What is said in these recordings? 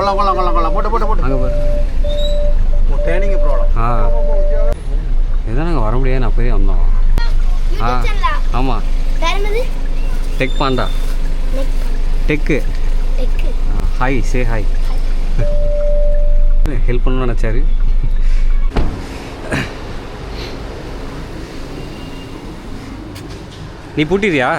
அங்கே பாரு இதுதான் நாங்கள் வர முடியாது. நான் போய் வந்தோம். ஆமாம் டெக் பாண்டா டெக்கு ஹாய் சே ஹாய் ஹெல்ப் பண்ணணும்னு நினச்சாரு. நீ பூட்டிறியா?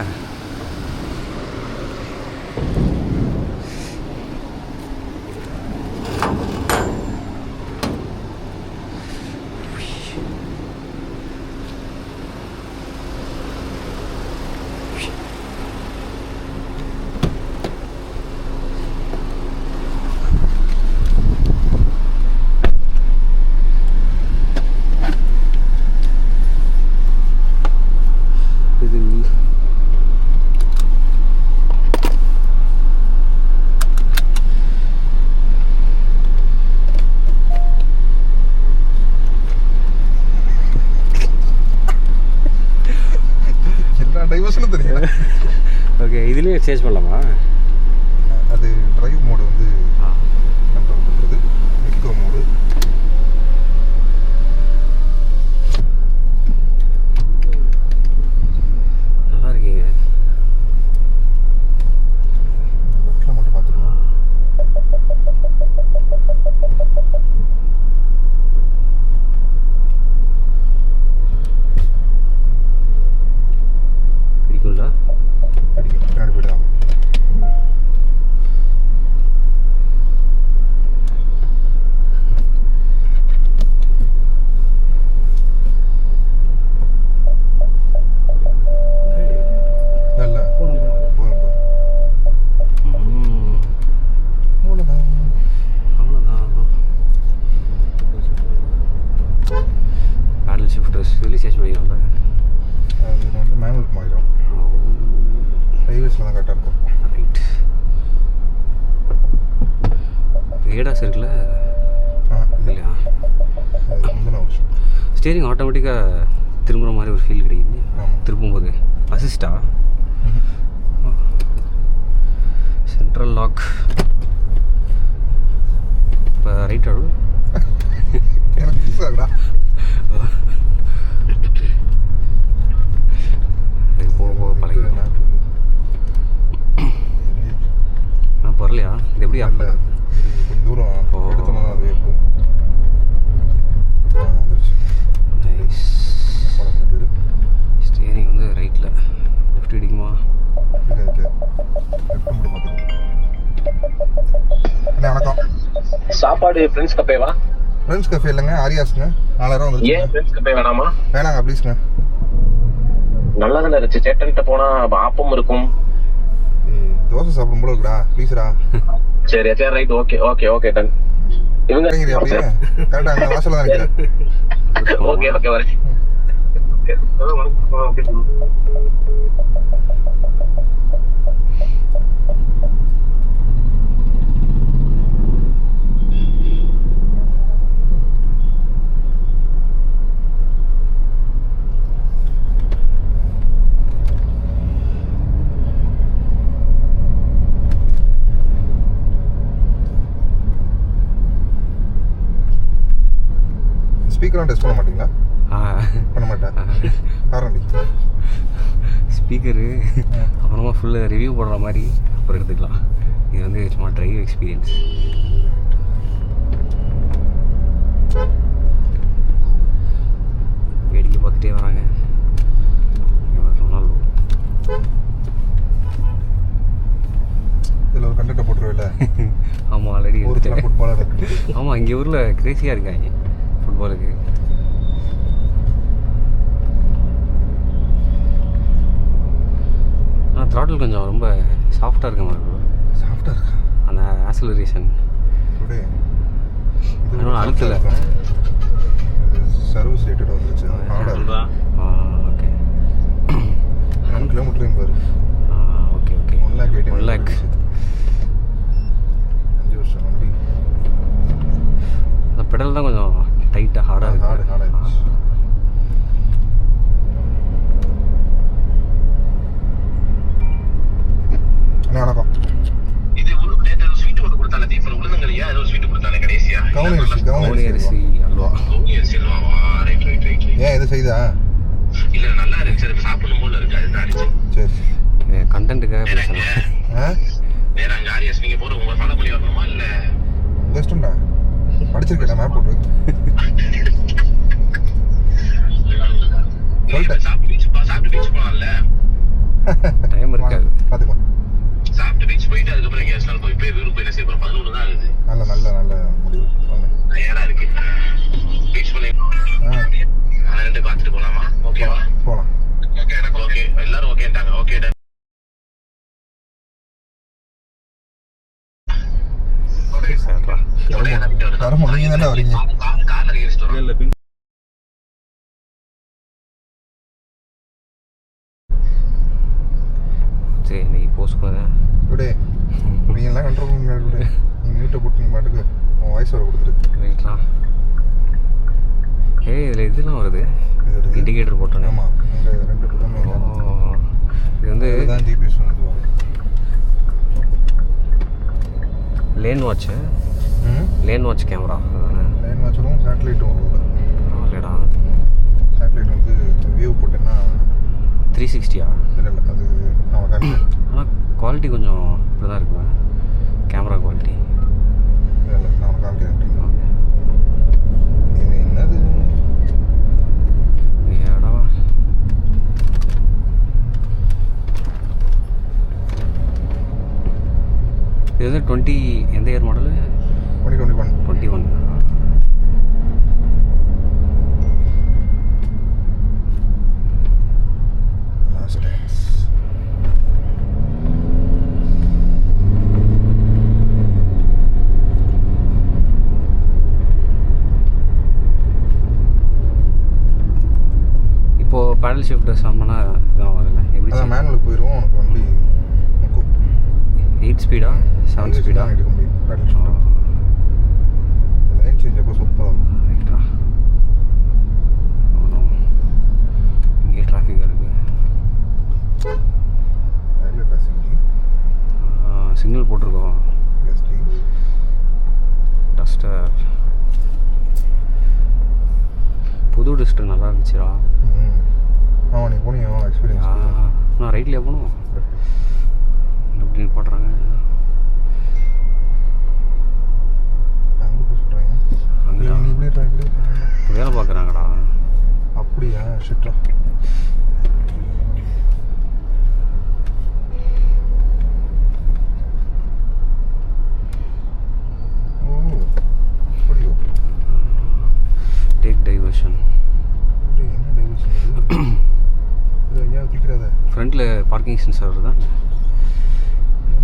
ஓகே இதுலேயே சேஞ்ச் பண்ணலாமா? அது டிரைவ் மோடு வந்து கண்ட்ரோல் பண்ணுறது. எக்கோ மோடு நல்லா இருக்கீங்க. லெஃப்டில் மட்டும் பார்த்துருவோம். பிடிக்கும்ல? பின்னாடி போய்டாங்க. நல்ல போதும் அவ்வளோதான். பேடல் ஷிஃப்டர்ஸ் இதில் சேஞ்ச் பண்ணிக்கலாம்ல? அது வந்து மேனுவல் மாறிடும். ஹைவேஸில் தான் கரெக்டாக இருக்கும். ரைட். ஏடாஸ் இருக்குல்ல? இல்லையா? முந்தின வருஷம் ஸ்டேரிங் ஆட்டோமேட்டிக்காக திரும்புகிற மாதிரி ஒரு ஃபீல் கிடைக்குது திருப்பும்போது. அசிஸ்டா? Central lock. இப்போ ரைட் ஆடு எனக்கு புதுசாகடா. போக போக பழகிக்கலாம். நான் பரலையா? இது எப்படி ஆஃப் பண்ண? கொஞ்சம் தூரம் எடுத்தோம்னா அது எப்போ நைஸ். ஸ்டேரிங் வந்து ரைட்டில் லெஃப்ட் இடிக்குமா? லெஃப்ட் மட்டும் பார்த்துக்கணும். அண்ணா வணக்கம். சாப்பாடு ஃப்ரெண்ட்ஸ் கஃபேவா? ஃப்ரெண்ட்ஸ் கஃபே இல்லைங்க, ஆரியாஸ்ங்க. 4000 வந்து. ஏன் ஃப்ரெண்ட்ஸ் கஃபே வேணாமா? வேணாங்க ப்ளீஸ்ங்க. நல்லா தானே இருந்துச்சு. சேட்டன்கிட்ட போனா ஆப்பம் இருக்கும். தோசை சாப்பிடும் போல இருக்குடா ப்ளீஸ்டா. சரி சரி right okay okay okay done. இவங்க அப்படியே கரெக்டாக அங்கே வாசலில் தான் நினைக்கிறேன். ஓகே ஓகே வரேன். ஸ்பீக்கர்லாம் டெஸ்ட் பண்ண மாட்டீங்களா? பண்ண மாட்டேன். காரணம் ஸ்பீக்கரு அப்புறமா ஃபுல்லாக ரிவ்யூ போடுற மாதிரி அப்புறம் எடுத்துக்கலாம். இது வந்து சும்மா ட்ரைவ் எக்ஸ்பீரியன்ஸ். வேடிக்கை பார்த்துட்டே வராங்க. ரொனால்டோ இதில் ஒரு கண்டக்டை போட்டுருவில்ல? ஆமாம் ஆல்ரெடி ஊருக்குலாம் ஃபுட்பாலர் இருக்கு. ஆமாம் இங்கே ஊரில் கிரேசியாக இருக்காங்க ஃபுட்பாலுக்கு. ஆனால் த்ராட்டில் கொஞ்சம் ரொம்ப சாஃப்டாக இருக்க மாதிரி இருக்கும். சாஃப்டாக இருக்கா? அந்த ஆக்சலரேஷன் அழுத்தல. சர்வீஸ் ரிலேட்டட் வந்துருச்சு. ஓகே 1 கிலோமீட்டரையும் பாரு. ஓகே ஓகே 1 லேக் 5 வருஷம் வண்டி. அந்த பெடல் தான் கொஞ்சம் டைட்டாக ஹார்டாக இருக்கு. ஹார்டாக இருந்துச்சு. அண்ணா வணக்கம். இது ஒரு நேற்று ஸ்வீட் ஒன்று கொடுத்தால தீபன் உளுந்தங்கலையா? கவுனி அரிசி அல்வா. ஏன் இது செய்தா? இல்ல நல்லா இருக்கு சார், சாப்பிடணும் போல இருக்கு, அதுதான் அடிச்சு. சரி கண்டென்ட்டுக்காக பேசுகிறேன். வேற அங்க ஆரியஸ் நீங்க போற உங்களை ஃபாலோ பண்ணி வரணுமா இல்ல? பெஸ்ட்டுண்டா, படிச்சிருக்கேன் மேப் போட்டு. சொல்லிட்டேன். சாப்பிட்டு பீச் போலாம்ல? டைம் இருக்காது. பார்த்துக்கலாம். சாப்பிட்டு பீச் போயிட்டு அதுக்கப்புறம் எங்கேயாச்சும் போய் போய் வீடு போய் என்ன செய்ய போறோம்? 11 தான் ஆகுது. நல்ல முடிவு. தயாரா இருக்கு. பீச் பண்ணி ரெண்டு பார்த்துட்டு போலாமா? ஓகேவா? போகலாம். ஓகே எல்லாரும் ஓகேட்டாங்க. ஓகே தரமா நீங்க தானே வரீங்க? கார்ல ஏறிட்டு சரி நீ போஸ்ட் போத விடு, நீங்க எல்லாம் கண்ட்ரோல் பண்ண முடியாது. விடு, நீ மியூட்டை போட்டு நீ பாட்டுக்கு உன் வாய்ஸ் வர கொடுத்துரு. ரைட்டா. இதில் இதெல்லாம் வருது, இண்டிகேட்டர் போட்டோன்னே. ஆமாம், இங்கே 2 பக்கமே. இது வந்து இதுதான் ஜிபிஎஸ் வந்து lane watch. Lane watch camera அதுதானே? லைன் வாட்சரும் சேட்டலைட்டும் வரும். பரவாயில்லடா. சேட்டலைட் வந்து வியூ போட்டேன்னா 360 இல்லை அது நம்ம காட்டு. ஆனால் குவாலிட்டி கொஞ்சம் இப்படி தான் இருக்குங்க, கேமரா குவாலிட்டி. இல்லை நான் காமிக்கிறேன். இது என்னது? ஏடா இது வந்து 20 எந்த இயர் மாடலு? 2021. 21. Last times. இப்போது பேடல் ஷிஃப்ட் சாமனா இதான் ஆகுதுல்ல? எப்படி அதான் மேனுவலுக்கு போயிடுவோம். உனக்கு வண்டி 8 ஸ்பீடா 7 ஸ்பீடா எடுக்க முடியும். பேடல் ஷிஃப்ட் லைன் சேஞ்ச் அப்போ சூப்பராக இருக்கும். ரைட்டா. இங்கே டிராஃபிக்காக இருக்குது. ரயில்வே பேசஞ்சி சிக்னல் போட்டிருக்கோம். எஸ்டி டஸ்டர் புது டஸ்டர் நல்லா இருந்துச்சுடா. ஆமாம், நீ போனியோ எக்ஸ்பீரியன்ஸ்? நான் ரைட்லேயே போகணும். எப்படி போடுறாங்க அங்கே போய் சொல்கிறாங்க. அங்கே நீ இப்படி வேலை பார்க்குறாங்கடா. அப்படியா? ஷிட்ரா. ஓ அப்படியோ? Take diversion. என்ன டைவர்ஷன் இது? இது ஐயா பிடிக்கிறாத. ஃப்ரண்ட்டில் பார்க்கிங் சென்சார் தான்.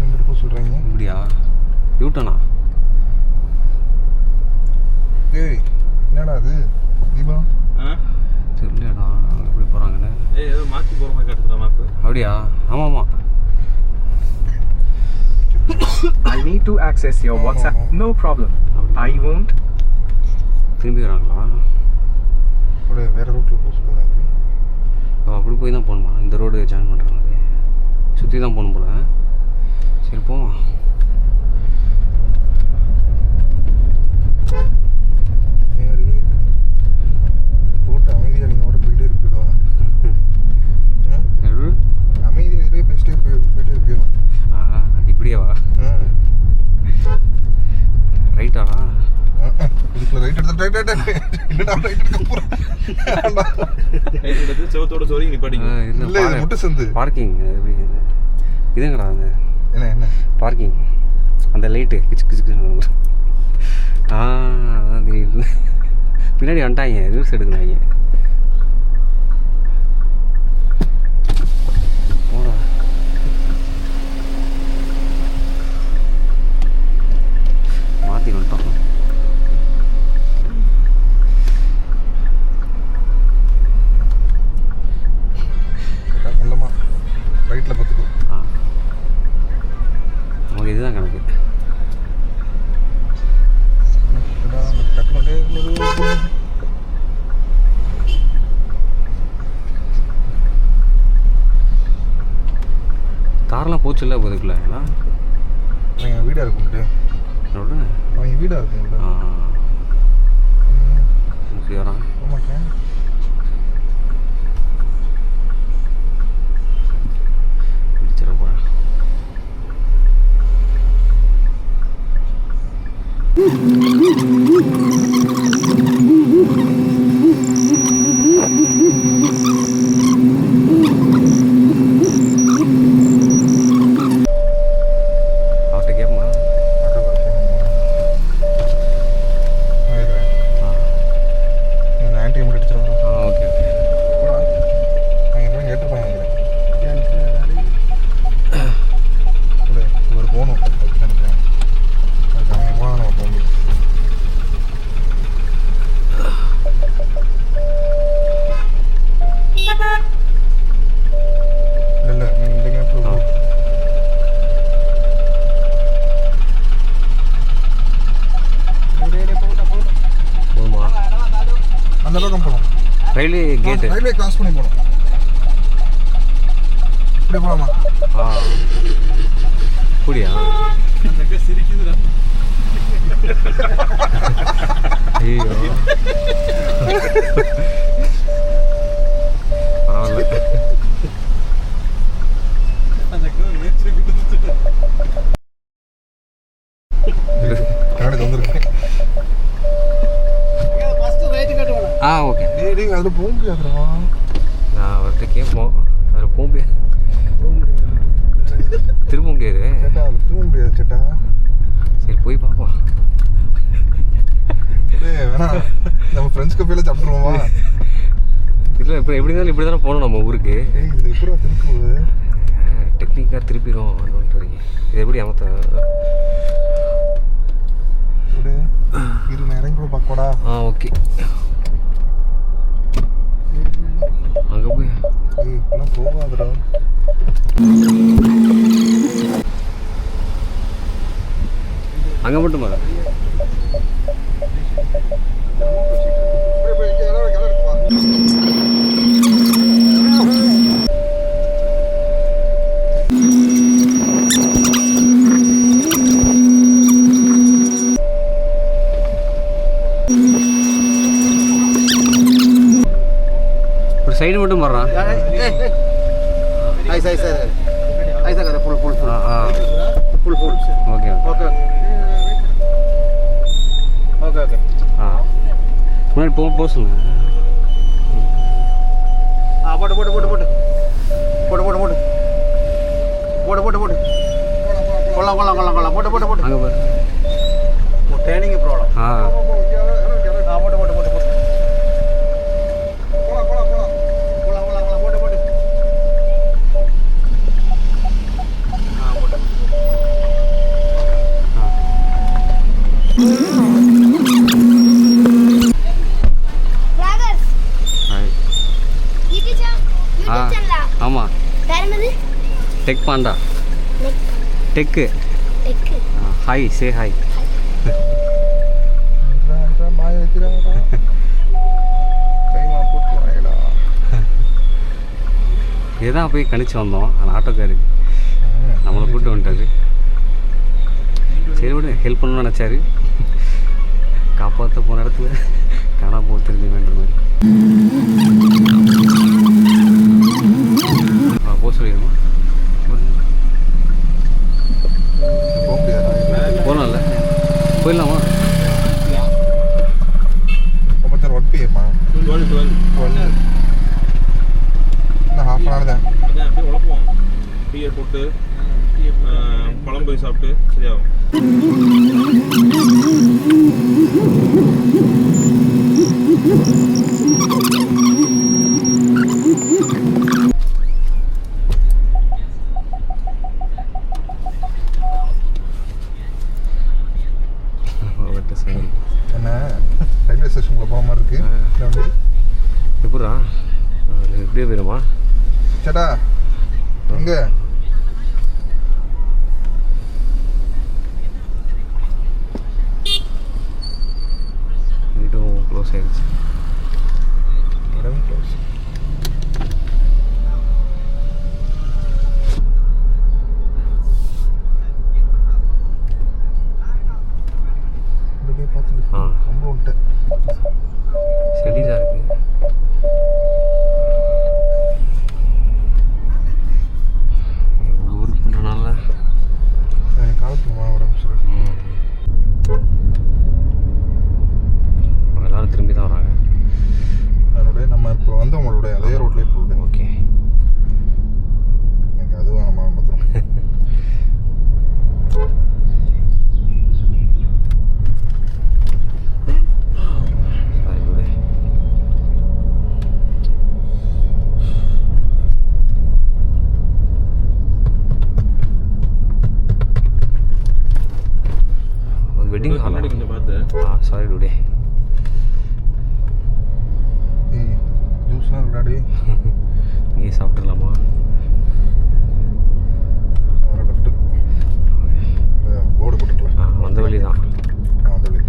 இங்கிட்டு போய் சொல்கிறாங்க. இப்படியா? யூட்டனா? ஏய் என்னடா அது? தீபா தெரியலடா எப்படி போகிறாங்கன்னு. ஏதோ மாற்றி போகிற மாதிரி காட்டுறா மேப்பு. அப்படியா? ஆமாம் ஆமாம். I need to access your WhatsApp. No problem. I won't. திரும்பி வராங்களா? அப்படியே வேறு ரூட்டில் போக சொல்லுங்கள். அப்படி போய் தான் போகணுமா? இந்த ரோடு ஜாயின் பண்ணுற மாதிரி சுற்றி தான் போகணும் போல். சரி போவோம். ஏறி போட்டு அமைதியாக நீங்கள் வர போயிட்டே இருப்பிடுவா. அமைதியாக இதே பெஸ்ட்டே போயிட்டே இருப்பிடும். இப்படியாவா? ரைட்டாடா? இதுக்குள்ள ரைட் எடுத்து என்னடா ரைட் எடுக்க போகிறேன்? ரைட் எடுத்து செவத்தோட சோரி நிப்பாட்டிங்க. இல்லை இது முட்டு சந்து பார்க்கிங். எப்படி இதுங்கடா அந்த என்ன பார்க்கிங் அந்த லைட்டு கிச்சு கிச்சு. அதான் தெரியுது. பின்னாடி வந்துட்டாங்க, ரிவர்ஸ் எடுக்கிறாங்க. போடா. மாற்றி வந்துட்டோம். நல்லமா ரைட்டில் பார்த்துக்கோ. நமக்கு இதுதான் கணக்கு. கார்லாம் போச்சுல்ல போதுக்குள்ள அவங்க வீடாக இருக்கும்ட்டு. என்னோட அவங்க வீடாக இருக்கும்ல. இப்படி வரான். மாட்டேன். இடிச்சிட போகிறேன். அவர்கிட்ட கேட்போமா? ஆன்டி மட்டும் அடிச்சிட வரேன். Okay okay. அங்கே கேட்டுருப்பாங்க இவர் போகணும். அதுக்கு அங்கே போனால் நம்ம போக முடியும். இல்லை நீ இந்த கேப்பில் போ. போதுமா? அந்த பக்கம் போகணும். ரயில்வே கேட்டு. ரயில்வே கிராஸ் பண்ணி போகணும். இப்படி போகலாமா? கூடியா? சிரிக்குதுடா. ஐயோ பரவாயில்ல. கரண்ட் வந்துருக்கு. ஓகே. டேய் அதில் போக முடியாதுடா. நான் அவர்கிட்ட கேட்போம். அதில் போக முடியாது. திரும்ப முடியாது. சேட்டா அதில் திரும்ப முடியாது சேட்டா. சரி போய் பார்ப்போம். வேணாம் நம்ம ஃப்ரெண்ட்ஸ் கஃபேல சாப்பிடுவோமா? இல்லை இப்போ எப்படி இருந்தாலும் இப்படி தானே போகணும் நம்ம ஊருக்கு. ஏய் இதில் எப்படி திருப்புவது? டெக்னிக்காக திருப்பிடும் அதுன்ட்டு இருக்கு. இது எப்படி அமத்த? இரு நான் இறங்கி கூட பார்க்கக்கூடா. ஓகே. அங்கே போய் ஏய் இப்பெல்லாம் போகாதுடா. அங்கே மட்டும் மேடம். ஒரு சைடு மட்டும் வர்றான். Okay okay. முன்னாடி போக சொல்லுங்க. போட்டு போட்டு போட்டு போட்டு போட்டு போட்டு போட்டு போட்டு போட்டு போட்டு கொள்ளலாம் கொள்ளலாம் கொள்ளலாம் கொள்ளலாம் போட்டு போட்டு போட்டு அங்கே பாரு. Training problem. போட்டு போட்டு போட்டு போட்டு போலாம் போலாம் போலாம் போலாம் போலாம் போலாம் போட்டு போட்டு போட்டு ஆமாம். டெக் பாண்டா. டெக்கு. Hi say hi. பாய் வைக்கிறாடா. கைமா போட்டு வாங்கடா. இதுதான் போய் கணிச்சு வந்தோம். அந்த ஆட்டோக்காரு நம்மளை கூப்பிட்டு வந்துட்டாரு. சரி விடு ஹெல்ப் பண்ணணும்னு நினச்சாரு. காப்பாற்ற போன இடத்துல காணாம போக தெரிஞ்சுவேன்ற மாதிரி. போக சொல்லிடுமா? போக முடியாது. போகலாம்ல? போயிடலாமா? ஒன் பிஎம்மா 12 இன்னும் ஹாஃப் அன் ஹவர் தான். அதான் அப்படியே உழப்போம். டீயை போட்டு பழம் போய் சாப்பிட்டு சரியாகும். என்ன ரயில்வே ஸ்டேஷனுக்குள்ள போகிற மாதிரி இருக்கு. வண்டி எப்படா எப்படியே போயிடுமா? சேட்டா எங்கே வீடும் க்ளோஸ் ஆகிடுச்சு. இடமும் க்ளோஸ். பார்த்து ரொம்ப வந்துட்டேன். வெட்டிங் ஹாலா? முன்னாடி கொஞ்சம் பார்த்து. Sorry today. ஜூஸ்லாம் விளையாடி இங்கே சாப்பிட்டுலாமா? லெஃப்ட்டு போர்டு போட்டுக்கலாம். வந்த வழி தான். அந்த வழி.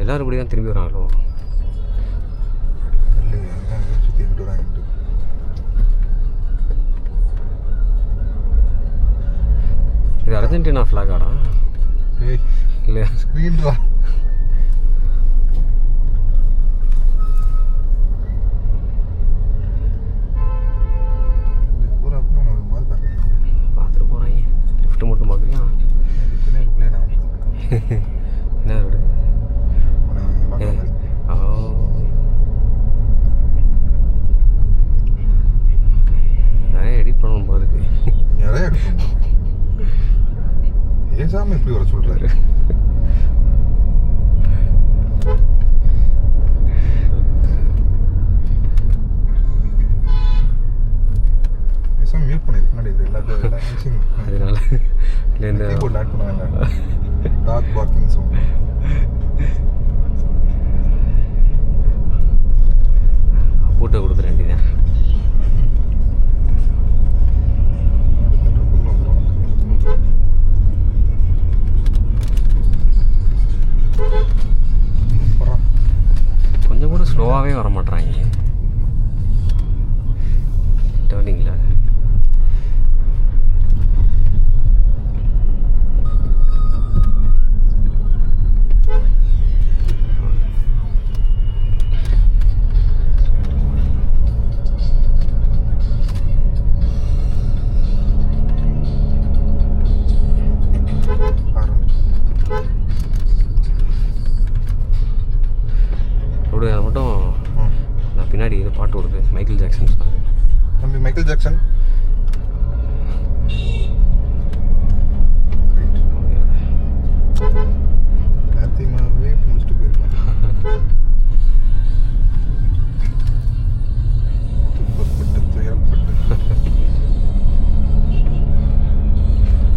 எல்லாரும் இப்படி தான் திரும்பி வராங்களோ? சுற்றி எங்கிட்டு வராங்க. இது அர்ஜென்டினா ஃப்ளாக் ஆடா? ஏய் இல்லை, ஸ்க்ரீன்ரா. பூரா அப்படி ஒரு மாதிரி பார்க்குறேன். பார்த்துட்டு போகிறாங்க. லிஃப்ட்டு மட்டும் பார்க்குறியா? சின்ன பிள்ளைய நான் என்ன ரோடு? பார்க்குற மாதிரி. நிறைய எடிட் பண்ணணும் போல இருக்கு. நிறைய எடுக்கணும். ஏசாம இப்படி வர சொல்றாரு. ஏசாம மியூட் பண்ணிருக்கு முன்னாடி எல்லா மியூசிங். அதனால இல்லை இந்த கீபோர்ட் ஆட் பண்ணுவாங்க. டாக் பார்க்கிங் சவுண்ட். பூட்டை கொடுத்துட வேண்டியதான். கொஞ்சம் கூட ஸ்லோவாகவே வர மாட்றாங்க டேர்னிங்கில். ரோடு அதை மட்டும் நான் பின்னாடி இதை பாட்டு விடுது. Michael Jackson sir. தம்பி மைக்கேல் ஜாக்சன். கார்த்திமாவே முடிச்சுட்டு போயிருக்கலாம். துன்பப்பட்டு துயரப்பட்டு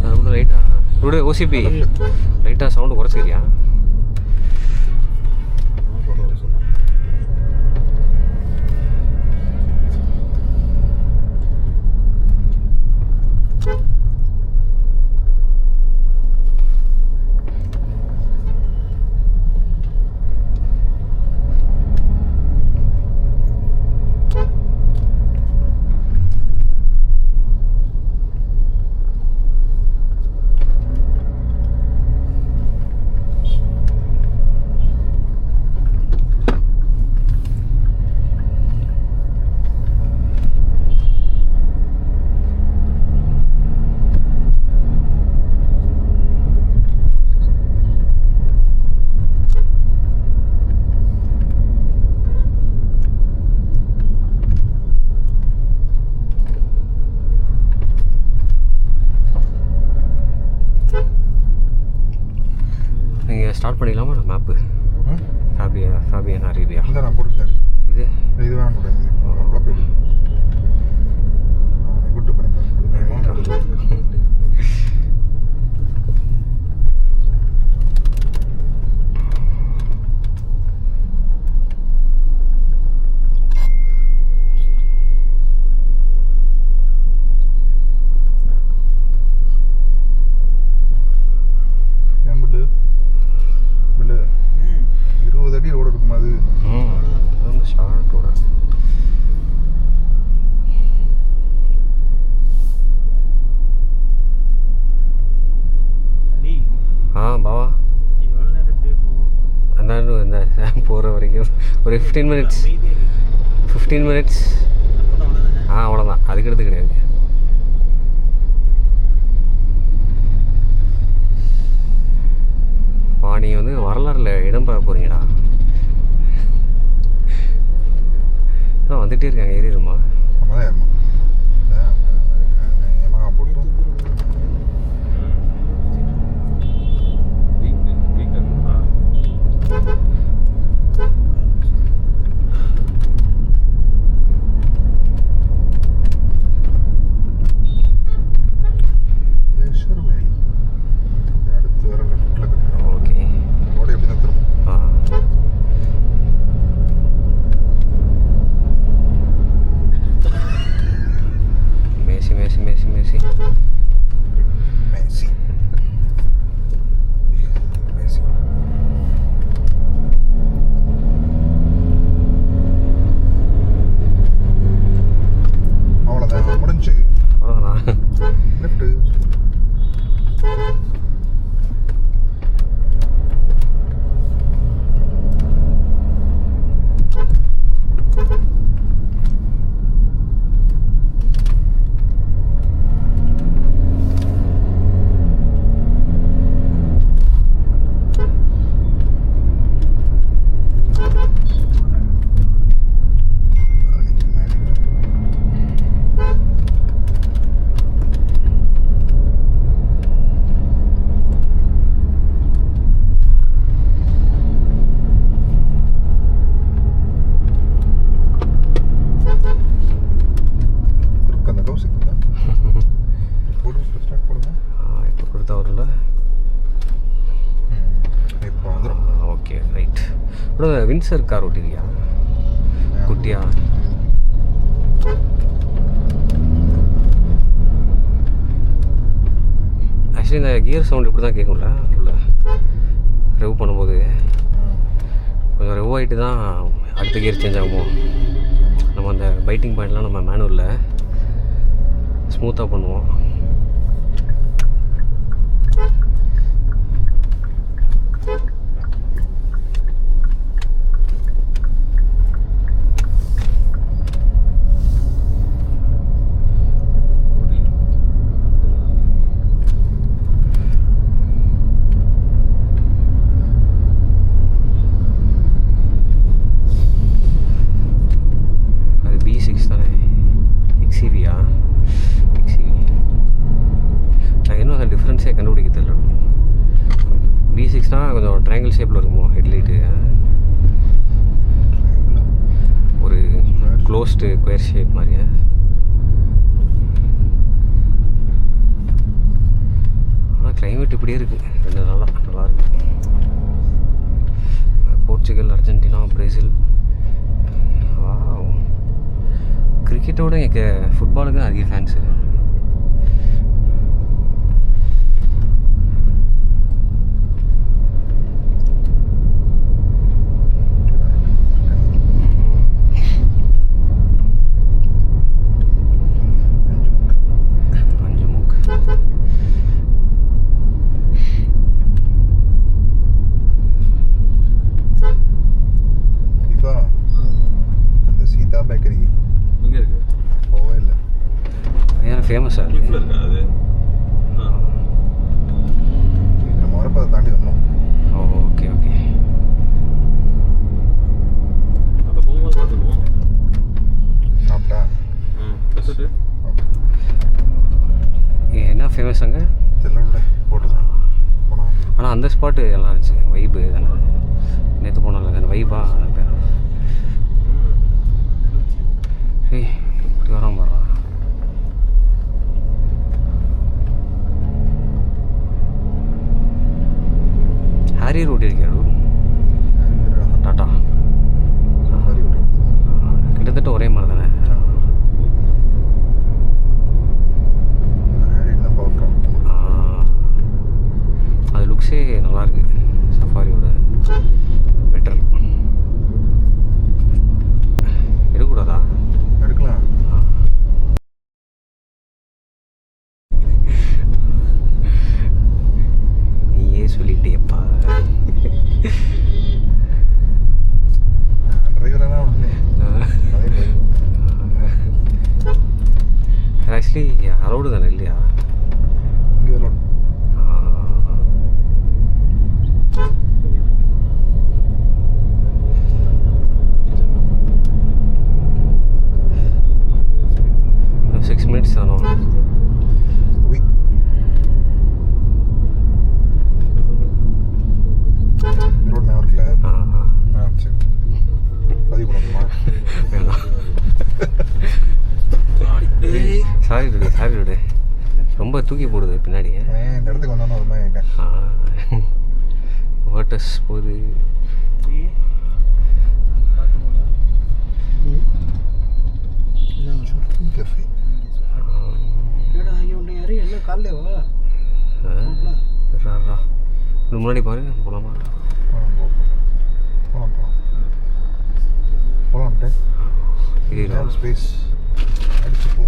அது மட்டும் லைட்டாக ரோடு ஓசிபி லைட்டாக சவுண்டு குறைச்சிக்கிறியா? ஸ்டார்ட் பண்ணிடலாமா நான் மேப்பு? Fabian Arabia. இந்த நான் போட்டுட்டேன். இது இது வேணாம் போடுங்க. அவ்வளோ போயிடு. கூட்டு போகிறேன். ஏன் பில்லு 20 அடி ரோடு இருக்குமா அது? ரொம்ப ஷார்ட் ரோடு. பாவா அந்த போகிற வரைக்கும் ஒரு 15 மினிட்ஸ். அவ்வளோதான். அதுக்கடுத்து கிடையாது. நீங்கள் வந்து வரலாறுல இடம் பெற போகிறீங்கடா. அப்புறம் வின்சர் கார் ஓட்டிருக்கியா குட்டியா? ஆக்சுவலி இந்த கியர் சவுண்ட் இப்படி தான் கேட்கும்ல ஃபுல்லாக ரெவ் பண்ணும்போது. கொஞ்சம் ரெவ் ஆகிட்டு தான் அடுத்த கியர் சேஞ்ச் ஆகும். நம்ம அந்த பைட்டிங் பாயிண்ட்லாம் நம்ம மேனுவலில் ஸ்மூத்தாக பண்ணுவோம். கண்டுபிடிக்க தெரியல. B6 கொஞ்சம் ட்ரையாங்கிள் ஷேப்பில் இருக்குமோ ஹெட்லைட்டு, ஒரு க்ளோஸ்டு ஸ்கொயர் ஷேப் மாதிரியா. ஆனால் கிளைமேட் இப்படியே இருக்குது 2 நாளாக நல்லாயிருக்கு. Portugal, Argentina, Brazil. கிரிக்கெட்டோட எனக்கு ஃபுட்பாலுக்கு அதிக ஃபேன்ஸு. ஃபேமஸாக கிளிஃப்ல இருக்கா அது? நம்ம வரப்போ தாண்டி வந்தோம். Okay okay. அப்போ போகும்போது பார்த்துக்குவோம். சாப்பிட்டா ரெசிட்டு என்ன ஃபேமஸ் அங்கே? தெரியல போட்டுதான் போனோம். ஆனால் அந்த ஸ்பாட்டு எல்லாம் இருந்துச்சு. வைப்பு தானே நேற்று போனால தானே வைப்பா பேர். ஏய் இப்படி வராம வர்றான். ஹாரி ரோட் இருக்காரு டாட்டா. கிட்டத்தட்ட ஒரே மாதிரி தானே. அது லுக்ஸே நல்லாயிருக்கு. சஃபாரியோட பெட்டர். எடுக்கக்கூடாதா? எடுக்கலாம். நீயே சொல்லிட்டேப்பா. ஆக்சுவலி அலௌடு தானே இல்லையா? இங்கே அலௌடு. இன்னும் 6 minutes தானோ? ரோட் நான் இருக்கல. சரி பதிவு பண்ணணுமா? வேணாம். சாரி விடு. ரொம்ப தூக்கி போடுது பின்னாடி. இந்த இடத்துக்கு வந்தோன்னு ஒரு மாதிரி ஆகிட்டேன். வாட்டர்ஸ் போகுது. கஃபே முன்னாடி பாரு. போகலாமா? போகலாம். ஸ்பேஸ் அடிச்சு போ.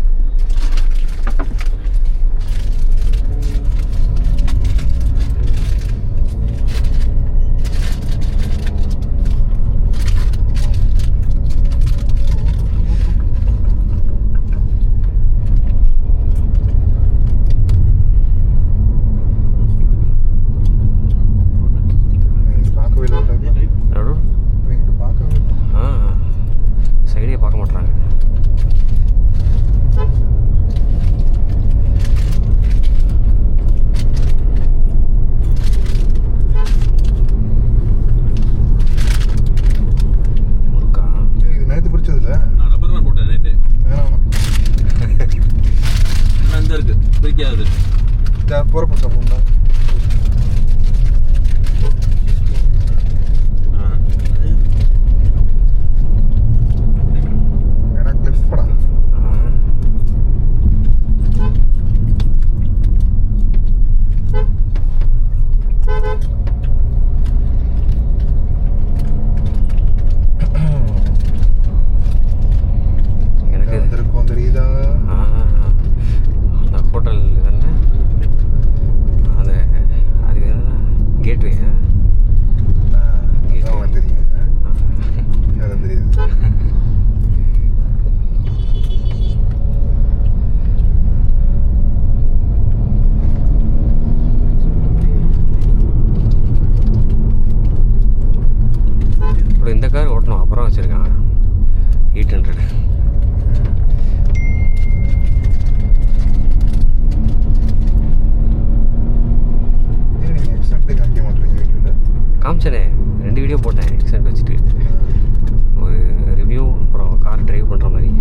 சைடே பார்க்க மாட்டாங்க. அப்புறம் இந்த கார் ஓட்டணும் அப்புறம் வச்சுருக்கான் 800. நீங்கள் எக்ஸாக்டாக காமிக்க மாட்டீங்க வீடியோவில். காமிச்சனே 2 வீடியோ போட்டேன் எக்ஸென்ட் வச்சுட்டு, ஒரு ரிவ்யூ அப்புறம் கார் டிரைவ் பண்ணுற மாதிரி.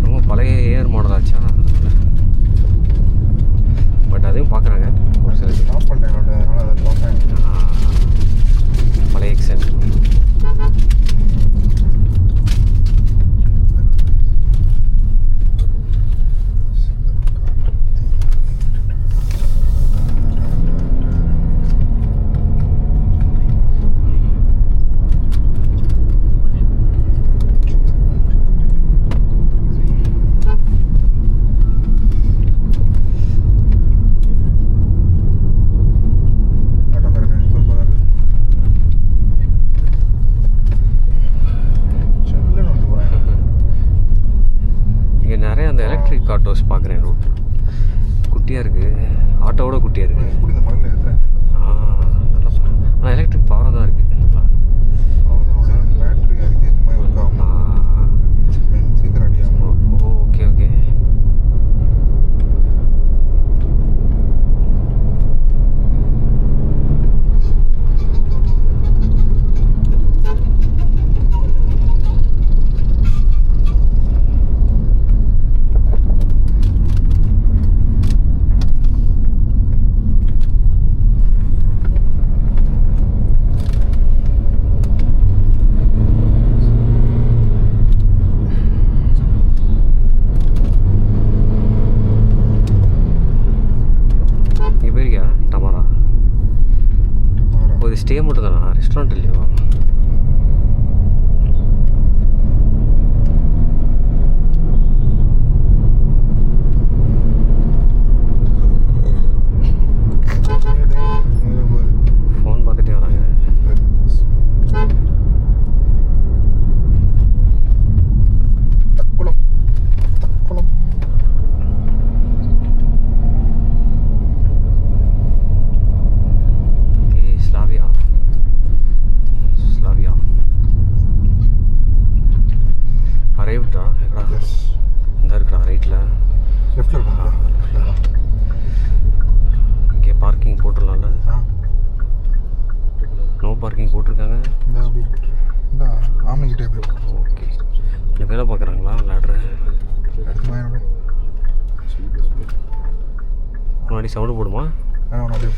ரொம்ப பழைய ஏர் மாடலாச்சா, பட் அதையும் பார்க்குறாங்க ஒரு சில. ஸ்டாப் பண்ணேன் அதனால் அதை பார்த்தேன். பழைய எக்ஸென்ட். இங்கே நிறைய அந்த எலக்ட்ரிக் ஆட்டோஸ் பார்க்குறேன் ரோட். குட்டியாக இருக்குது, ஆட்டோவோட குட்டியாக இருக்குது. எப்படி இந்த மலையில் எடுத்துறேன் நல்லா. ஆனால் எலக்ட்ரிக் பவராக தான் இருக்குது. அவ்வளோதான். பேட்டரி அதுக்கேற்ற மாதிரி ஒர்க் ஆகும். சீக்கிரம் ரெடி ஆகும். Okay okay. டமாரா இது ஸ்டே மட்டும் தானா, ரெஸ்டாரண்ட் இல்லையோ? ஃபோன் பார்த்துட்டே வராங்க. தக்குளம் தக்குளம். ஸ்லாவியா அரைவ்டா. எங்கடா இந்த இருக்கா ரைட்டில் லெஃப்ட்டில் இருக்கா? இங்கே பார்க்கிங் போட்டுடலாம்ல? நோ பார்க்கிங் போட்டிருக்காங்க. இந்த அப்படி இந்த ஆம்னிக்கிட்டே போய் ஓகே. இந்த வேலை பார்க்குறாங்களா லேட்ரு? அடுத்த மாதிரி முன்னாடி சவுண்டு போடுமா? அப்படியே